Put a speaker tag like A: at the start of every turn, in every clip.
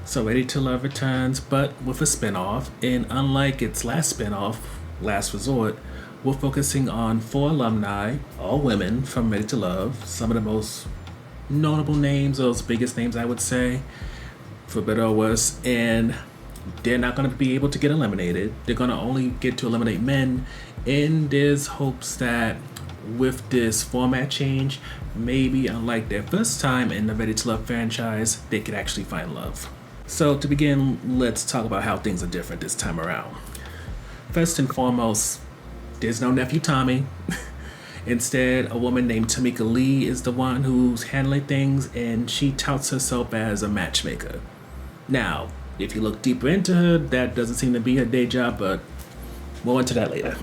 A: So Ready to Love returns, but with a spinoff. And unlike its last spinoff, Last Resort, we're focusing on four alumni, all women from Ready to Love, some of the most notable names, those biggest names I would say, for better or worse. And they're not going to be able to get eliminated. They're going to only get to eliminate men. And there's hopes that with this format change, maybe unlike their first time in the Ready to Love franchise, they could actually find love. So to begin, let's talk about how things are different this time around. First and foremost, there's no nephew Tommy. Instead, a woman named Tamika Lee is the one who's handling things, and she touts herself as a matchmaker. Now, if you look deeper into her, that doesn't seem to be her day job, but we'll into that later.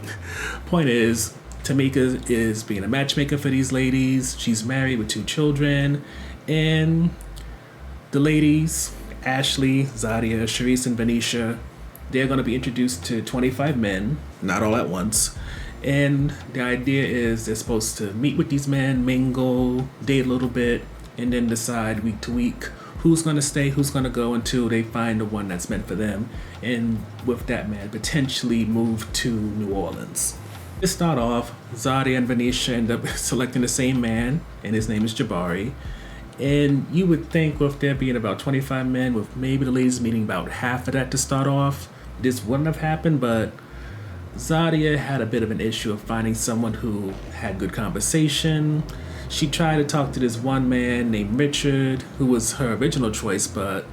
A: Point is, Tamika is being a matchmaker for these ladies. She's married with 2 children, and the ladies, Ashley, Zadia, Charisse, and Venetia, they're going to be introduced to 25 men, not all at once. And the idea is they're supposed to meet with these men, mingle, date a little bit, and then decide week to week who's going to stay, who's going to go until they find the one that's meant for them. And with that man, potentially move to New Orleans. To start off, Zadia and Venetia end up selecting the same man, and his name is Jabari. And you would think with there being about 25 men, with maybe the ladies meeting about half of that to start off, this wouldn't have happened, but Zadia had a bit of an issue of finding someone who had good conversation. She tried to talk to this one man named Richard, who was her original choice, but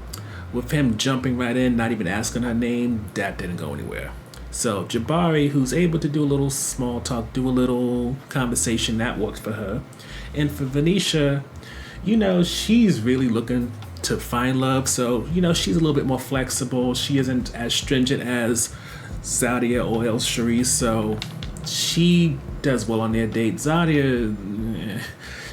A: with him jumping right in, not even asking her name, that didn't go anywhere. So Jabari, who's able to do a little small talk, do a little conversation, that worked for her. And for Venetia, she's really looking to find love, so, she's a little bit more flexible. She isn't as stringent as Zadia or else Charisse, so she does well on their date. Zadia,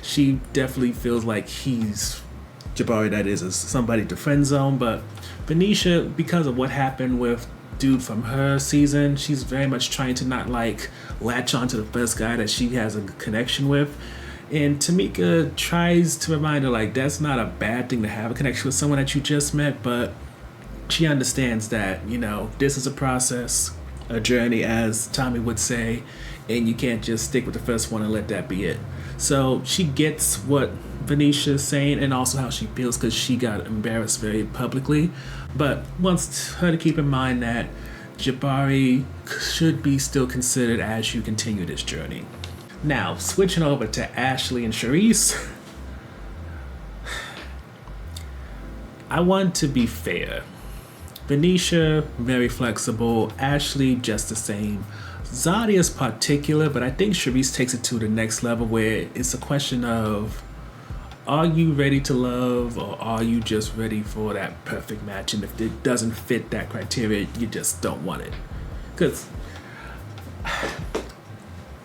A: she definitely feels like Jabari, that is somebody to friend zone, but Venetia, because of what happened with dude from her season, she's very much trying to not latch on to the first guy that she has a connection with. And Tamika tries to remind her that's not a bad thing to have a connection with someone that you just met, but she understands that, this is a process, a journey, as Tommy would say, and you can't just stick with the first one and let that be it. So she gets what Venetia's saying and also how she feels because she got embarrassed very publicly, but wants her to keep in mind that Jabari should be still considered as you continue this journey. Now, switching over to Ashley and Charisse, I want to be fair. Venetia, very flexible. Ashley, just the same. Zadia's particular, but I think Charisse takes it to the next level where it's a question of, are you ready to love or are you just ready for that perfect match? And if it doesn't fit that criteria, you just don't want it. Because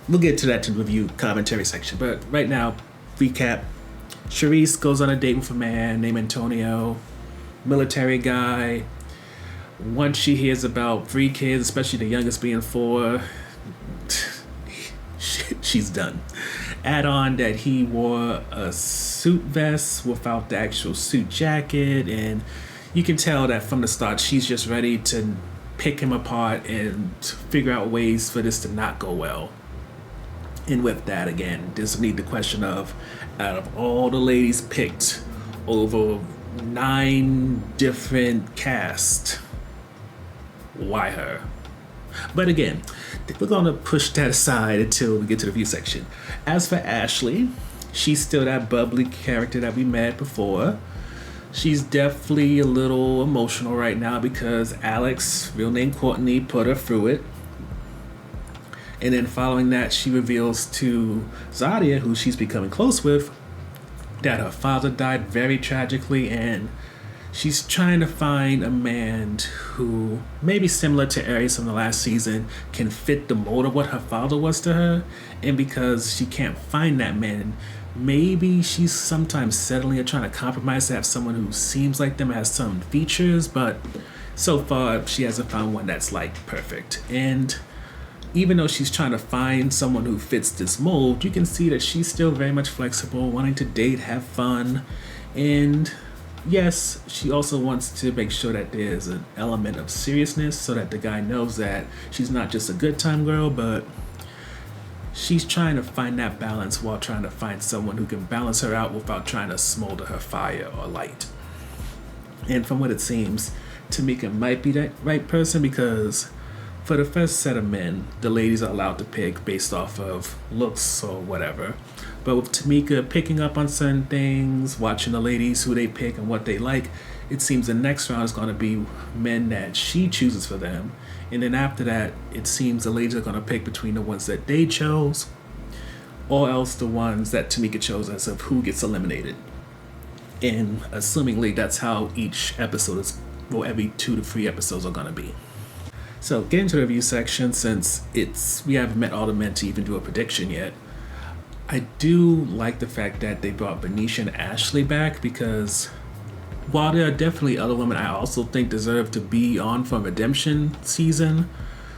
A: we'll get to that in the review commentary section. But right now, recap. Charisse goes on a date with a man named Antonio, military guy. Once she hears about 3 kids, especially the youngest being 4, she's done. Add on that he wore a suit vest without the actual suit jacket, and you can tell that from the start she's just ready to pick him apart and figure out ways for this to not go well. And with that, again, this need the question of, out of all the ladies picked over 9 different casts, why her? But again, we're going to push that aside until we get to the review section. As for Ashley, she's still that bubbly character that we met before. She's definitely a little emotional right now because Alex, real name Courtney, put her through it. And then following that, she reveals to Zadia, who she's becoming close with, that her father died very tragically, and she's trying to find a man who, maybe similar to Aries from the last season, can fit the mold of what her father was to her. And because she can't find that man, maybe she's sometimes settling or trying to compromise to have someone who seems like them, has some features, but so far she hasn't found one that's perfect. And even though she's trying to find someone who fits this mold, you can see that she's still very much flexible, wanting to date, have fun, and Yes, she also wants to make sure that there's an element of seriousness so that the guy knows that she's not just a good time girl, but she's trying to find that balance while trying to find someone who can balance her out without trying to smolder her fire or light. And from what it seems, Tamika might be that right person because for the first set of men, the ladies are allowed to pick based off of looks or whatever. But with Tamika picking up on certain things, watching the ladies who they pick and what they like, it seems the next round is going to be men that she chooses for them. And then after that, it seems the ladies are going to pick between the ones that they chose or else the ones that Tamika chose as of who gets eliminated. And assumingly that's how each episode is, well, every 2 to 3 episodes are going to be. So getting to the review section, since we haven't met all the men to even do a prediction yet, I do like the fact that they brought Benicia and Ashley back because while there are definitely other women I also think deserve to be on for a redemption season,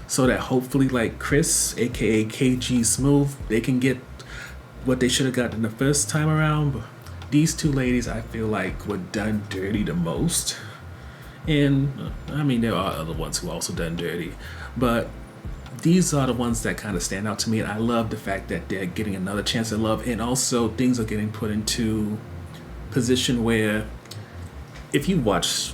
A: so that hopefully like Chris, aka KG Smooth, they can get what they should have gotten the first time around. But these two ladies I feel like were done dirty the most. And I mean, there are other ones who also done dirty, but these are the ones that kind of stand out to me. And I love the fact that they're getting another chance at love, and also things are getting put into position where if you watch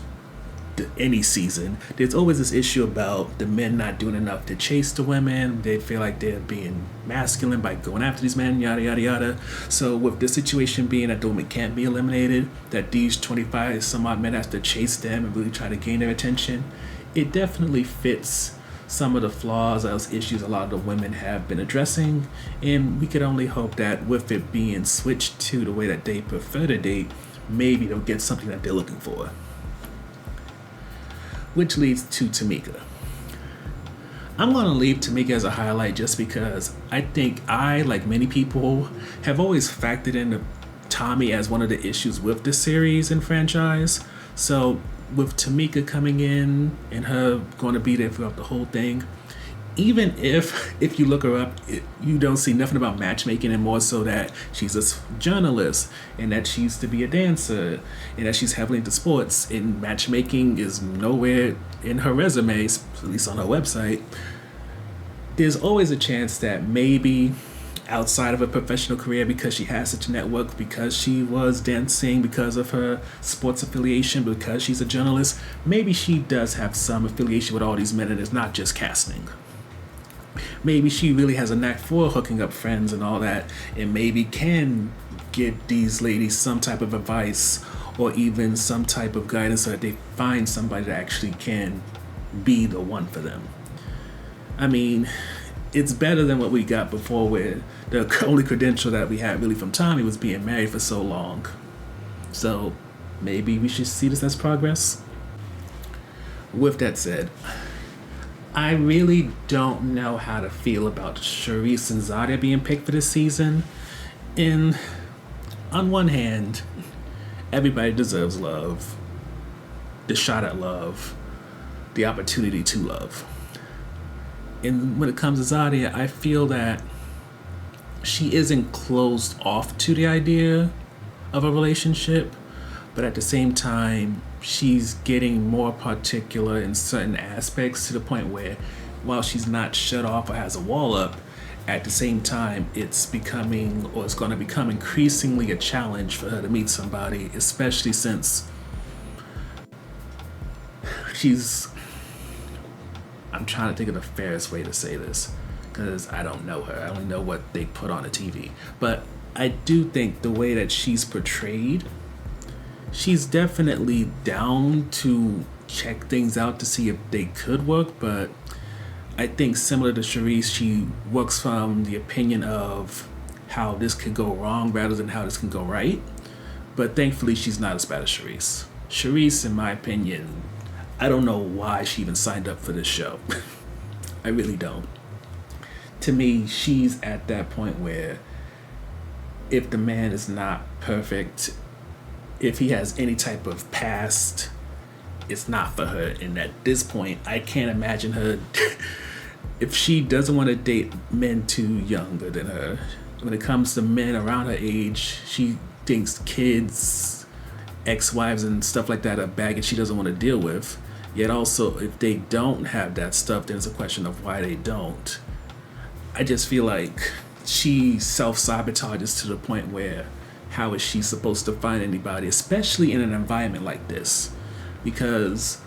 A: any season, there's always this issue about the men not doing enough to chase the women. They feel like they're being masculine by going after these men, yada yada yada. So with the situation being that the women can't be eliminated, that these 25 some odd men have to chase them and really try to gain their attention, it definitely fits some of the flaws, those issues a lot of the women have been addressing. And we could only hope that with it being switched to the way that they prefer to date, maybe they'll get something that they're looking for. Which leads to Tamika. I'm going to leave Tamika as a highlight just because I think I, like many people, have always factored in Tommy as one of the issues with the series and franchise. So with Tamika coming in and her going to be there throughout the whole thing, even if you look her up, you don't see nothing about matchmaking, and more so that she's a journalist and that she used to be a dancer and that she's heavily into sports, and matchmaking is nowhere in her resume, at least on her website. There's always a chance that maybe outside of a professional career, because she has such a network, because she was dancing, because of her sports affiliation, because she's a journalist, maybe she does have some affiliation with all these men and it's not just casting. Maybe she really has a knack for hooking up friends and all that, and maybe can give these ladies some type of advice or even some type of guidance so that they find somebody that actually can be the one for them. I mean, it's better than what we got before, where the only credential that we had really from Tommy was being married for so long. So maybe we should see this as progress. With that said, I really don't know how to feel about Charisse and Zadia being picked for this season. And on one hand, everybody deserves love, the shot at love, the opportunity to love. And when it comes to Zadia, I feel that she isn't closed off to the idea of a relationship, but at the same time, she's getting more particular in certain aspects to the point where while she's not shut off or has a wall up, at the same time, it's becoming, or it's going to become increasingly a challenge for her to meet somebody, especially since I'm trying to think of the fairest way to say this, because I don't know her. I only know what they put on the TV. But I do think the way that she's portrayed, she's definitely down to check things out to see if they could work, but I think similar to Charisse, she works from the opinion of how this could go wrong rather than how this can go right. But thankfully, she's not as bad as Charisse. Charisse, in my opinion, I don't know why she even signed up for this show. I really don't. To me, she's at that point where if the man is not perfect, if he has any type of past, it's not for her. And at this point, I can't imagine her if she doesn't want to date men too younger than her. When it comes to men around her age, she thinks kids ex-wives and stuff like that are baggage she doesn't want to deal with. Yet also, if they don't have that stuff, then it's a question of why they don't. I just feel like she self-sabotages to the point where how is she supposed to find anybody, especially in an environment like this? Because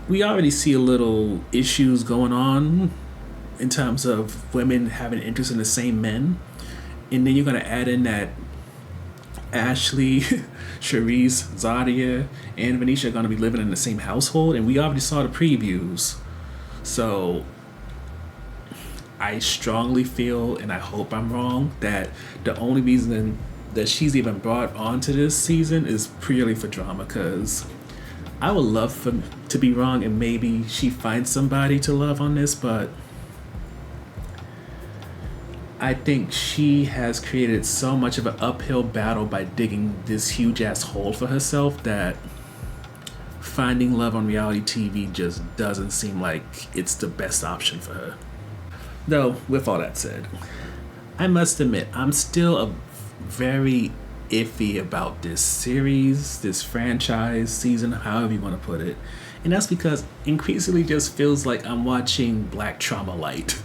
A: we already see a little issues going on in terms of women having interest in the same men. And then you're going to add in that Ashley, Charisse, Zadia, and Venetia are going to be living in the same household. And we already saw the previews. So I strongly feel, and I hope I'm wrong, that the only reason that she's even brought onto this season is purely for drama. Because I would love to be wrong and maybe she finds somebody to love on this, but I think she has created so much of an uphill battle by digging this huge ass hole for herself that finding love on reality TV just doesn't seem like it's the best option for her. Though, with all that said, I must admit, I'm still a very iffy about this series, this franchise, season, however you want to put it. And that's because increasingly just feels like I'm watching Black Trauma Light.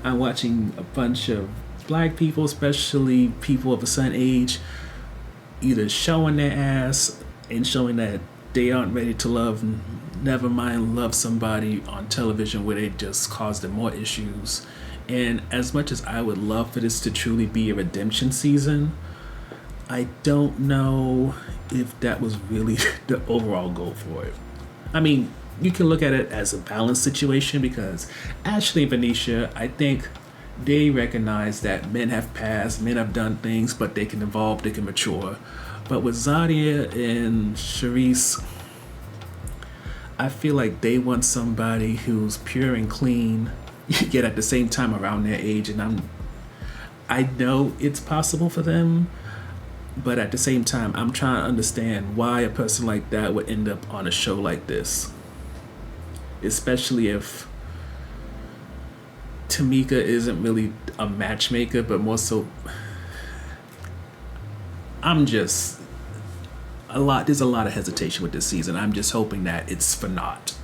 A: I'm watching a bunch of black people, especially people of a certain age, either showing their ass and showing that they aren't ready to love, never mind love somebody on television where they just cause them more issues. And as much as I would love for this to truly be a redemption season, I don't know if that was really the overall goal for it. I mean, you can look at it as a balanced situation because Ashley and Venetia, I think they recognize that men have passed, men have done things, but they can evolve, they can mature. But with Zadia and Charisse, I feel like they want somebody who's pure and clean, yet at the same time around their age. And I know it's possible for them, but at the same time, I'm trying to understand why a person like that would end up on a show like this. Especially if Tamika isn't really a matchmaker, but more so, there's a lot of hesitation with this season. I'm just hoping that it's for naught.